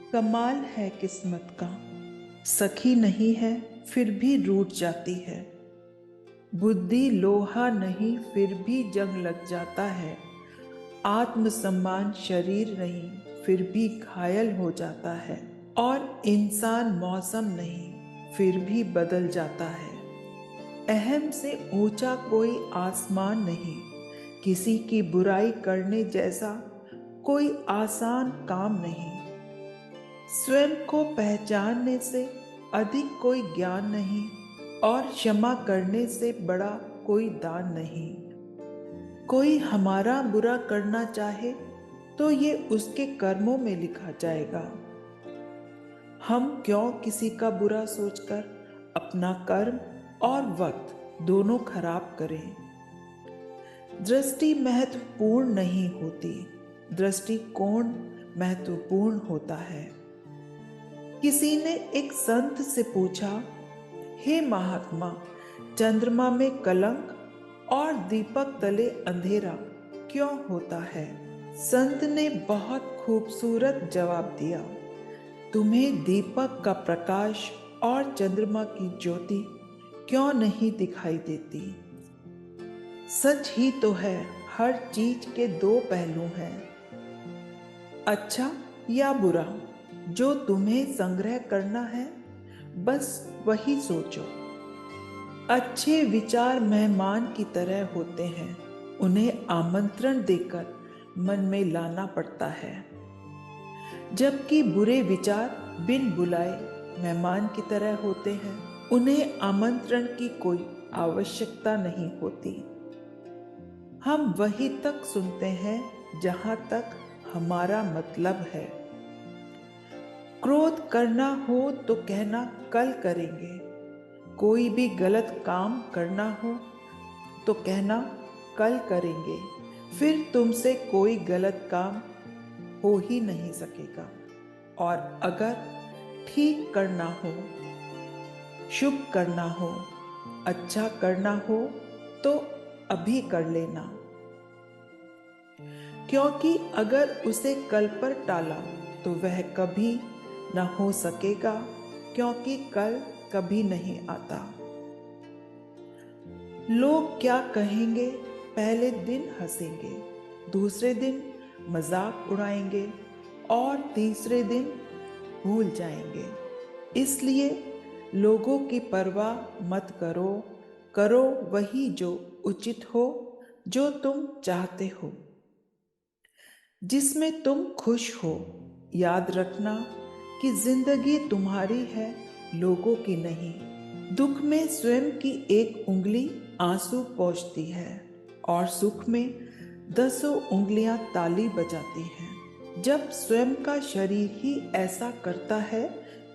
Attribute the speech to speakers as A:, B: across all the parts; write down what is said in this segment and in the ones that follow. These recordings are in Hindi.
A: कमाल है किस्मत का, सखी नहीं है फिर भी रूठ जाती है। बुद्धि लोहा नहीं फिर भी जंग लग जाता है। आत्मसम्मान शरीर नहीं फिर भी घायल हो जाता है। और इंसान मौसम नहीं फिर भी बदल जाता है। अहम से ऊंचा कोई आसमान नहीं, किसी की बुराई करने जैसा कोई आसान काम नहीं। स्वयं को पहचानने से अधिक कोई ज्ञान नहीं, और क्षमा करने से बड़ा कोई दान नहीं। कोई हमारा बुरा करना चाहे तो ये उसके कर्मों में लिखा जाएगा। हम क्यों किसी का बुरा सोचकर अपना कर्म और वक्त दोनों खराब करें। दृष्टि महत्वपूर्ण नहीं होती, दृष्टिकोण महत्वपूर्ण होता है। किसी ने एक संत से पूछा, हे महात्मा, चंद्रमा में कलंक और दीपक तले अंधेरा क्यों होता है। संत ने बहुत खूबसूरत जवाब दिया, तुम्हें दीपक का प्रकाश और चंद्रमा की ज्योति क्यों नहीं दिखाई देती। सच ही तो है, हर चीज के दो पहलू हैं, अच्छा या बुरा। जो तुम्हें संग्रह करना है बस वही सोचो। अच्छे विचार मेहमान की तरह होते हैं, उन्हें आमंत्रण देकर मन में लाना पड़ता है। जबकि बुरे विचार बिन बुलाए मेहमान की तरह होते हैं, उन्हें आमंत्रण की कोई आवश्यकता नहीं होती। हम वहीं तक सुनते हैं जहां तक हमारा मतलब है। क्रोध करना हो तो कहना कल करेंगे। कोई भी गलत काम करना हो तो कहना कल करेंगे, फिर तुमसे कोई गलत काम हो ही नहीं सकेगा। और अगर ठीक करना हो, शुभ करना हो, अच्छा करना हो तो अभी कर लेना, क्योंकि अगर उसे कल पर टाला तो वह कभी न हो सकेगा, क्योंकि कल कभी नहीं आता। लोग क्या कहेंगे, पहले दिन हंसेंगे, दूसरे दिन मजाक उड़ाएंगे और तीसरे दिन भूल जाएंगे। इसलिए लोगों की परवाह मत करो, करो वही जो उचित हो, जो तुम चाहते हो, जिसमें तुम खुश हो। याद रखना कि जिंदगी तुम्हारी है, लोगों की नहीं। दुख में स्वयं की एक उंगली आंसू पोंछती है और सुख में 10 उंगलियां ताली बजाती हैं। जब स्वयं का शरीर ही ऐसा करता है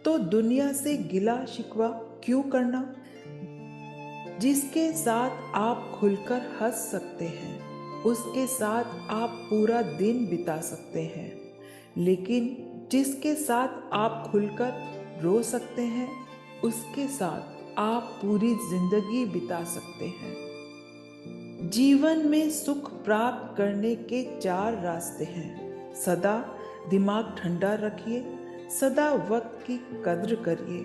A: तो दुनिया से गिला शिकवा क्यों करना। जिसके साथ आप खुलकर हंस सकते हैं उसके साथ आप पूरा दिन बिता सकते हैं, लेकिन जिसके साथ आप खुलकर रो सकते हैं उसके साथ आप पूरी जिंदगी बिता सकते हैं। जीवन में सुख प्राप्त करने के 4 रास्ते हैं। सदा दिमाग ठंडा रखिए, सदा वक्त की कद्र करिए,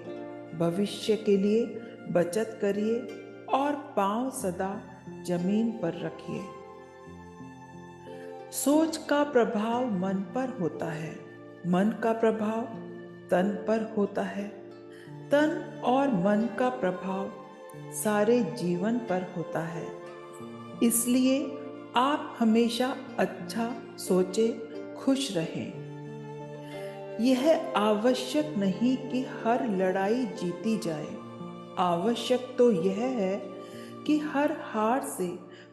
A: भविष्य के लिए बचत करिए और पांव सदा जमीन पर रखिए। सोच का प्रभाव मन पर होता है, मन का प्रभाव तन पर होता है, तन और मन का प्रभाव सारे जीवन पर होता है। इसलिए आप हमेशा अच्छा सोचें, खुश रहें। यह आवश्यक नहीं कि हर लड़ाई जीती जाए, आवश्यक तो यह है कि हर हार से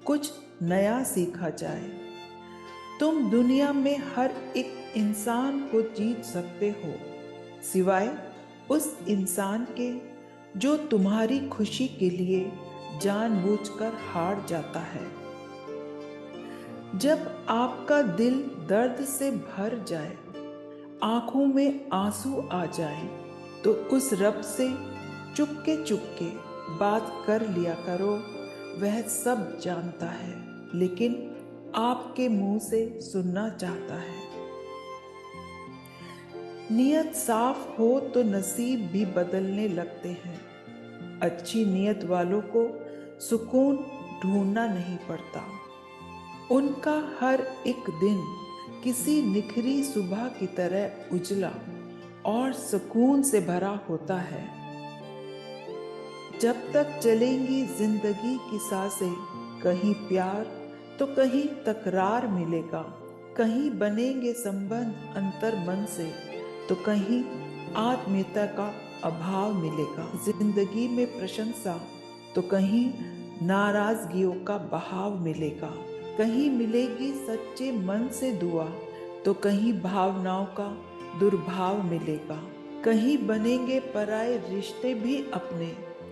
A: कुछ नया सीखा जाए। तुम दुनिया में हर एक इंसान को जीत सकते हो, सिवाय उस इंसान के जो तुम्हारी खुशी के लिए जानबूझकर हार जाता है। जब आपका दिल दर्द से भर जाए, आंखों में आंसू आ जाए, तो उस रब से चुपके चुपके बात कर लिया करो। वह सब जानता है, लेकिन आपके मुंह से सुनना चाहता है। नियत साफ हो तो नसीब भी बदलने लगते हैं। अच्छी नियत वालों को सुकून ढूंढना नहीं पड़ता। उनका हर एक दिन किसी निखरी सुबह की तरह उजला और सुकून से भरा होता है। जब तक चलेंगी जिंदगी की सांसें, कहीं प्यार तो कहीं तकरार मिलेगा। कहीं बनेंगे संबंध अंतर मन से तो कहीं आत्मीयता का अभाव मिलेगा। जिंदगी में प्रशंसा तो कहीं नाराजगियों का बहाव मिलेगा। कहीं मिलेगी सच्चे मन से दुआ तो कहीं भावनाओं का दुर्भाव मिलेगा। कहीं बनेंगे पराए रिश्ते भी अपने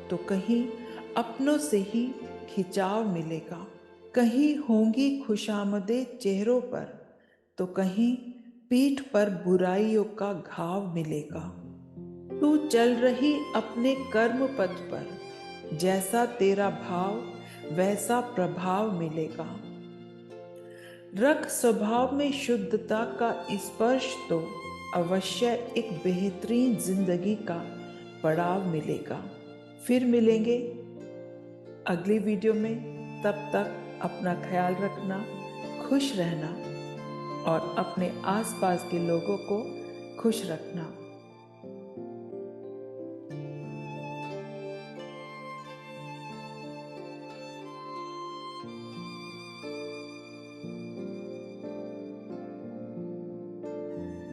A: तो कहीं अपनों से ही खिंचाव मिलेगा। कहीं होंगी खुशामदे चेहरों पर तो कहीं पीठ पर बुराइयों का घाव मिलेगा। तू चल रही अपने कर्म पथ पर, जैसा तेरा भाव वैसा प्रभाव मिलेगा। रख स्वभाव में शुद्धता का स्पर्श तो अवश्य एक बेहतरीन जिंदगी का पड़ाव मिलेगा। फिर मिलेंगे अगली वीडियो में। तब तक अपना ख्याल रखना, खुश रहना और अपने आसपास के लोगों को खुश रखना।